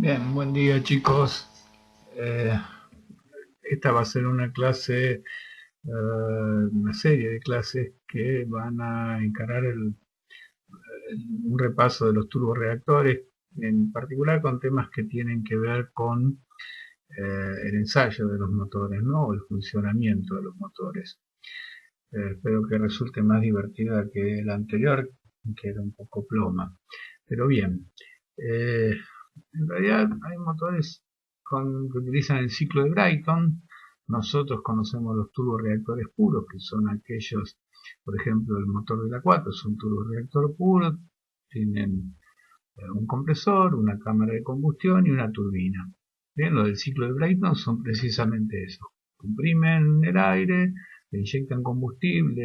Bien, buen día chicos. Eh, Esta va a ser una clase, una serie de clases que van a encarar un repaso de los turborreactores, en particular con temas que tienen que ver con el ensayo de los motores, ¿no? O el funcionamiento de los motores. Espero que resulte más divertida que la anterior, que era un poco ploma. Pero bien, eh, en realidad hay motores que utilizan el ciclo de Brayton. Nosotros conocemos los turborreactores puros, que son aquellos, por ejemplo, el motor de la 4 es un turborreactor puro, tienen un compresor, una cámara de combustión y una turbina. Bien, los del ciclo de Brayton son precisamente eso. Comprimen el aire, le inyectan combustible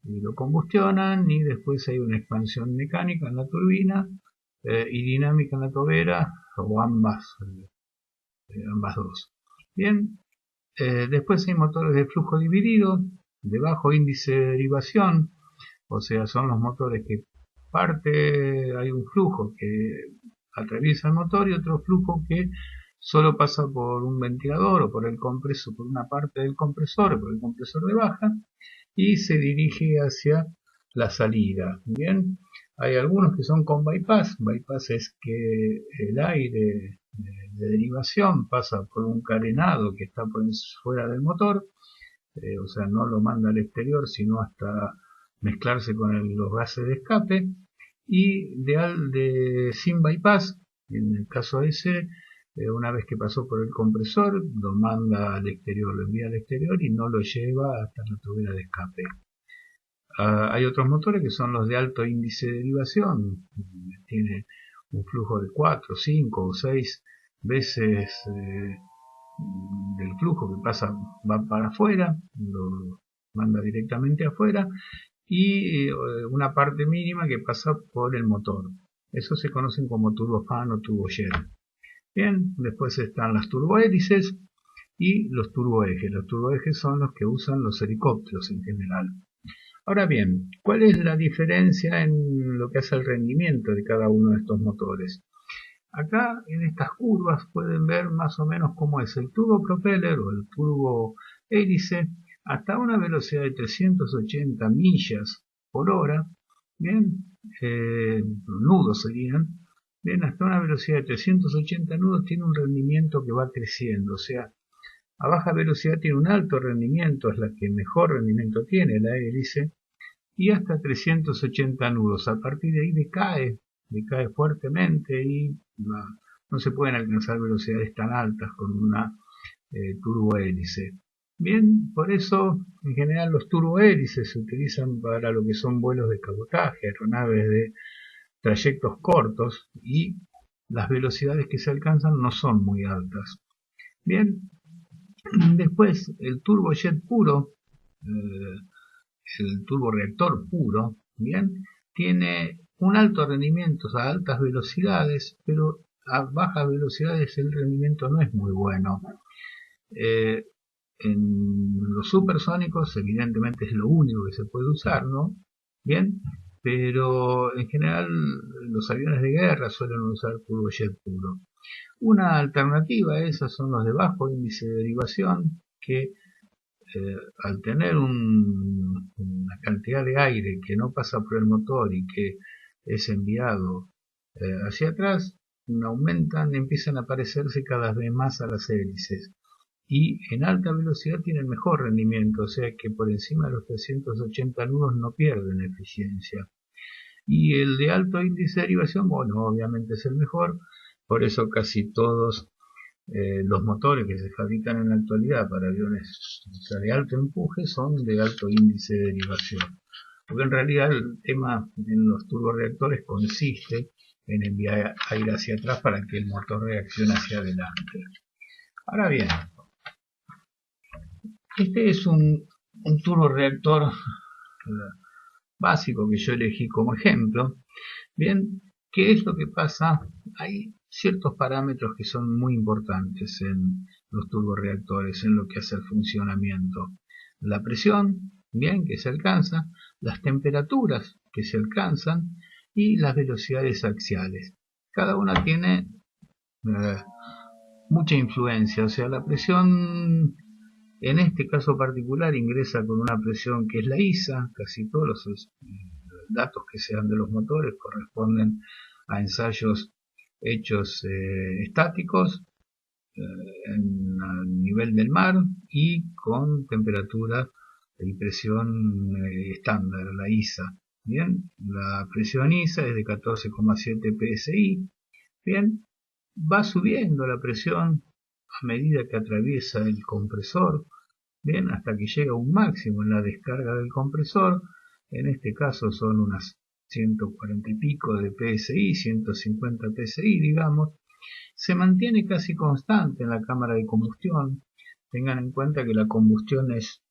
y lo combustionan, y después hay una expansión mecánica en la turbina y dinámica en la tobera, o ambas dos. Bien, después hay motores de flujo dividido, de bajo índice de derivación, o sea, son los motores que hay un flujo que atraviesa el motor y otro flujo que solo pasa por un ventilador o por el compresor, por una parte del compresor o por el compresor de baja, y se dirige hacia la salida. Bien, hay algunos que son con bypass. Bypass es que el aire de derivación pasa por un carenado que está por fuera del motor, o sea, no lo manda al exterior, sino hasta mezclarse con los gases de escape. Y sin bypass, en el caso ese, una vez que pasó por el compresor, lo manda al exterior, lo envía al exterior y no lo lleva hasta la tubería de escape. Hay otros motores que son los de alto índice de derivación, tiene un flujo de 4, 5 o 6 veces del flujo que pasa, va para afuera, lo manda directamente afuera, y una parte mínima que pasa por el motor. Eso se conocen como turbofan o turbojet. Bien, después están las turbohélices y los turboejes. Los turboejes son los que usan los helicópteros en general. Ahora bien, ¿cuál es la diferencia en lo que hace el rendimiento de cada uno de estos motores? Acá en estas curvas pueden ver más o menos cómo es el turbo propeller o el turbo hélice hasta una velocidad de 380 millas por hora, bien, nudos serían, bien, hasta una velocidad de 380 nudos tiene un rendimiento que va creciendo, o sea, a baja velocidad tiene un alto rendimiento, es la que mejor rendimiento tiene la hélice, y hasta 380 nudos. A partir de ahí decae fuertemente y no se pueden alcanzar velocidades tan altas con una turbohélice. Bien, por eso en general los turbohélices se utilizan para lo que son vuelos de cabotaje, aeronaves de trayectos cortos, y las velocidades que se alcanzan no son muy altas. Bien, después el turbojet puro, eh, el turborreactor puro, bien, tiene un alto rendimiento a altas velocidades, pero a bajas velocidades el rendimiento no es muy bueno. Eh, en los supersónicos, evidentemente es lo único que se puede usar, ¿no? Bien, pero en general los aviones de guerra suelen usar turbojet puro. Una alternativa a esas son los de bajo índice de derivación, que al tener una cantidad de aire que no pasa por el motor y que es enviado hacia atrás, empiezan a parecerse cada vez más a las hélices. Y en alta velocidad tienen mejor rendimiento, o sea que por encima de los 380 nudos no pierden eficiencia. Y el de alto índice de derivación, bueno, obviamente es el mejor, por eso casi todos los motores que se fabrican en la actualidad para aviones, o sea, de alto empuje, son de alto índice de derivación. Porque en realidad el tema en los turborreactores consiste en enviar aire hacia atrás para que el motor reaccione hacia adelante. Ahora bien, este es un turborreactor básico que yo elegí como ejemplo. Bien, ¿qué es lo que pasa? Hay ciertos parámetros que son muy importantes en los turborreactores, en lo que hace el funcionamiento. La presión, bien, que se alcanza, las temperaturas que se alcanzan y las velocidades axiales. Cada una tiene mucha influencia. O sea, la presión en este caso particular ingresa con una presión que es la ISA. Casi todos los datos que se dan de los motores corresponden a ensayos hechos estáticos a nivel del mar y con temperatura y presión estándar, la ISA. Bien, la presión ISA es de 14,7 psi. Bien, va subiendo la presión a medida que atraviesa el compresor, bien, hasta que llega a un máximo en la descarga del compresor. En este caso son unas 140 y pico de psi, 150 psi, digamos. Se mantiene casi constante en la cámara de combustión. Tengan en cuenta que la combustión es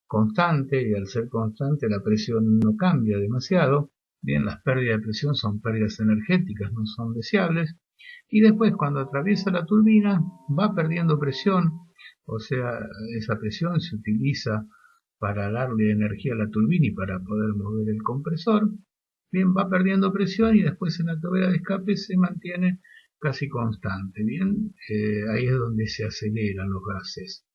constante y al ser constante la presión no cambia demasiado. Bien, las pérdidas de presión son pérdidas energéticas, no son deseables. Y después cuando atraviesa la turbina va perdiendo presión, o sea, esa presión se utiliza para darle energía a la turbina y para poder mover el compresor. Bien, va perdiendo presión y después en la tobera de escape se mantiene casi constante. Bien, ahí es donde se aceleran los gases.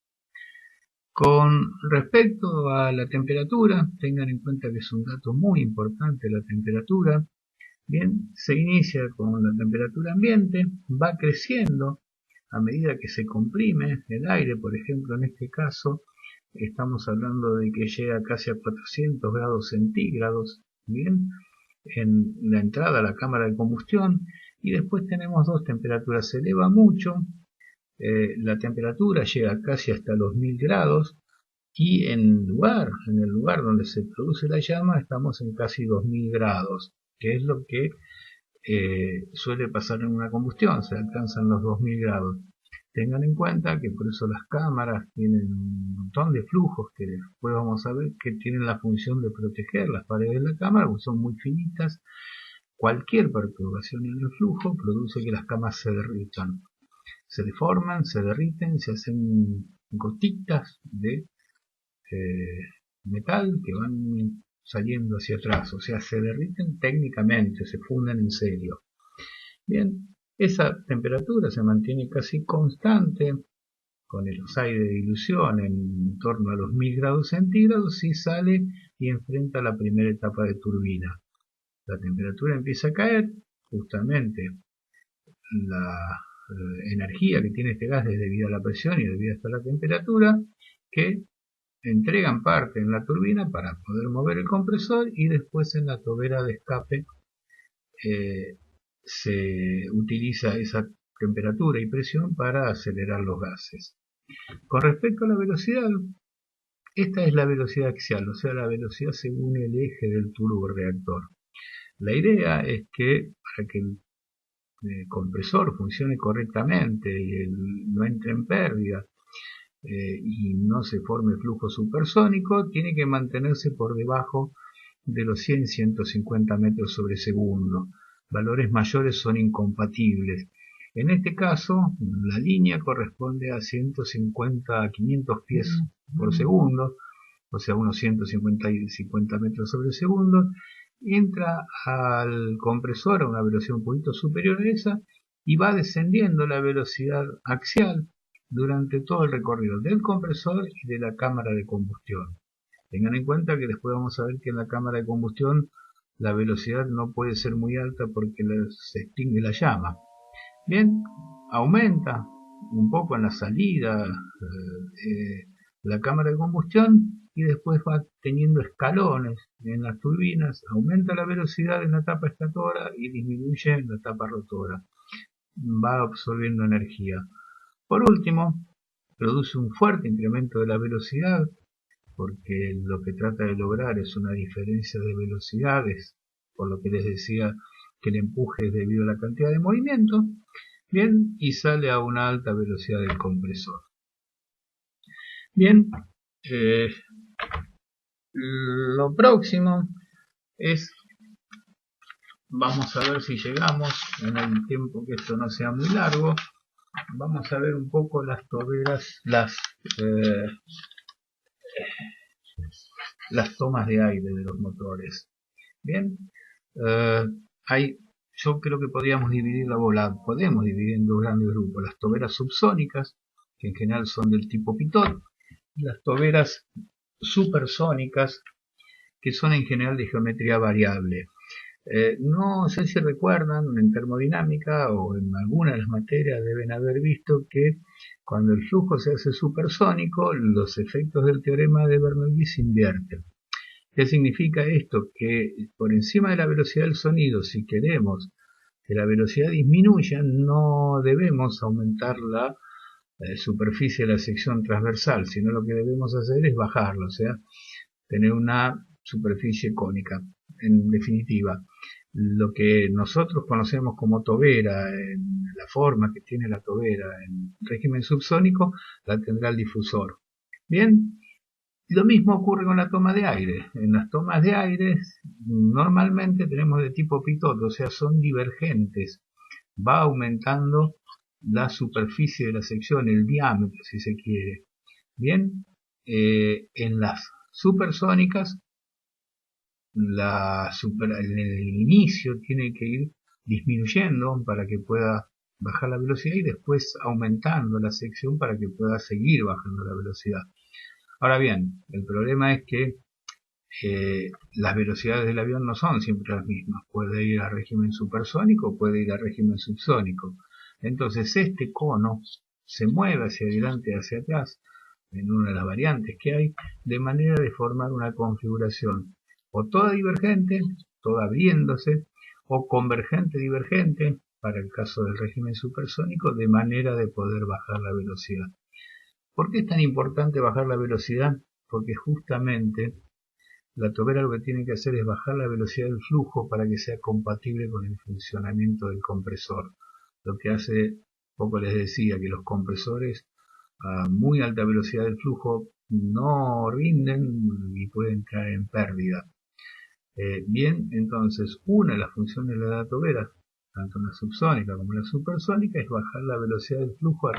Con respecto a la temperatura, tengan en cuenta que es un dato muy importante la temperatura. Bien, se inicia con la temperatura ambiente, va creciendo a medida que se comprime el aire. Por ejemplo, en este caso estamos hablando de que llega casi a 400 grados centígrados, bien, en la entrada a la cámara de combustión. Y después tenemos dos temperaturas, se eleva mucho, la temperatura llega casi hasta los 1000 grados y en el lugar donde se produce la llama estamos en casi 2000 grados, que es lo que suele pasar en una combustión, se alcanzan los 2000 grados. Tengan en cuenta que por eso las cámaras tienen un montón de flujos que después vamos a ver que tienen la función de proteger las paredes de la cámara, porque son muy finitas. Cualquier perturbación en el flujo produce que las cámaras se derritan, se deforman, se derriten, se hacen gotitas de metal que van saliendo hacia atrás, o sea, se derriten técnicamente, se funden en serio. Bien, esa temperatura se mantiene casi constante con los aires de dilución en torno a los 1000 grados centígrados y sale y enfrenta la primera etapa de turbina. La temperatura empieza a caer, justamente la energía que tiene este gas es debido a la presión y debido a la temperatura, que entregan parte en la turbina para poder mover el compresor y después en la tobera de escape se utiliza esa temperatura y presión para acelerar los gases. Con respecto a la velocidad, esta es la velocidad axial, o sea, la velocidad según el eje del turborreactor. La idea es que para que el compresor funcione correctamente y no entre en pérdida y no se forme flujo supersónico, tiene que mantenerse por debajo de los 100-150 metros sobre segundo. Valores mayores son incompatibles. En este caso, la línea corresponde a 150 a 500 pies por segundo, o sea, unos 150 metros sobre segundo. Entra al compresor a una velocidad un poquito superior a esa y va descendiendo la velocidad axial durante todo el recorrido del compresor y de la cámara de combustión. Tengan en cuenta que después vamos a ver que en la cámara de combustión la velocidad no puede ser muy alta porque se extingue la llama. Bien, aumenta un poco en la salida la cámara de combustión y después va teniendo escalones en las turbinas, aumenta la velocidad en la etapa estatora y disminuye en la etapa rotora. Va absorbiendo energía. Por último, produce un fuerte incremento de la velocidad porque lo que trata de lograr es una diferencia de velocidades, por lo que les decía que el empuje es debido a la cantidad de movimiento, bien, y sale a una alta velocidad del compresor. Bien, lo próximo es, vamos a ver si llegamos en el tiempo que esto no sea muy largo, vamos a ver un poco las toberas, las tomas de aire de los motores. Bien, hay yo creo que podemos dividir en dos grandes grupos: las toberas subsónicas, que en general son del tipo pitot, y las toberas supersónicas, que son en general de geometría variable. No sé si recuerdan, en termodinámica o en alguna de las materias deben haber visto que cuando el flujo se hace supersónico, los efectos del teorema de Bernoulli se invierten. ¿Qué significa esto? Que por encima de la velocidad del sonido, si queremos que la velocidad disminuya, no debemos aumentar la superficie de la sección transversal, sino lo que debemos hacer es bajarla, o sea, tener una superficie cónica. En definitiva, lo que nosotros conocemos como tobera, en la forma que tiene la tobera en régimen subsónico, la tendrá el difusor. Bien, lo mismo ocurre con la toma de aire. En las tomas de aire normalmente tenemos de tipo pitot, o sea, son divergentes. Va aumentando la superficie de la sección, el diámetro, si se quiere. Bien, en las supersónicas, en el inicio tiene que ir disminuyendo para que pueda bajar la velocidad y después aumentando la sección para que pueda seguir bajando la velocidad. Ahora bien, el problema es que las velocidades del avión no son siempre las mismas. Puede ir a régimen supersónico, puede ir a régimen subsónico. Entonces este cono se mueve hacia adelante y hacia atrás en una de las variantes que hay, de manera de formar una configuración o toda divergente, toda abriéndose, o convergente divergente, para el caso del régimen supersónico, de manera de poder bajar la velocidad. ¿Por qué es tan importante bajar la velocidad? Porque justamente la tobera lo que tiene que hacer es bajar la velocidad del flujo para que sea compatible con el funcionamiento del compresor. Lo que hace, poco les decía, que los compresores a muy alta velocidad del flujo no rinden y pueden caer en pérdida. Bien, entonces una de las funciones de la tobera, tanto la subsónica como la supersónica, es bajar la velocidad del flujo a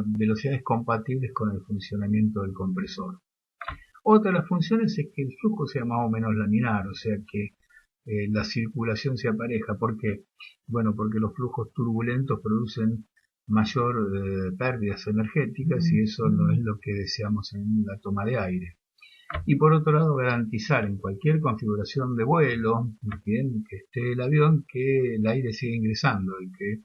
velocidades compatibles con el funcionamiento del compresor. Otra de las funciones es que el flujo sea más o menos laminar, o sea que la circulación sea pareja. ¿Por qué? Bueno, porque los flujos turbulentos producen mayor pérdidas energéticas y eso no es lo que deseamos en la toma de aire. Y por otro lado, garantizar en cualquier configuración de vuelo, bien, que esté el avión, que el aire siga ingresando y que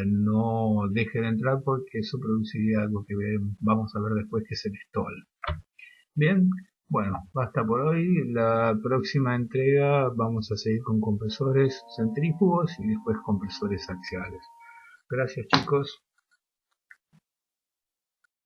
no deje de entrar, porque eso produciría algo que vamos a ver después, que es el stall. Bien, bueno, basta por hoy. La próxima entrega vamos a seguir con compresores centrífugos y después compresores axiales. Gracias, chicos.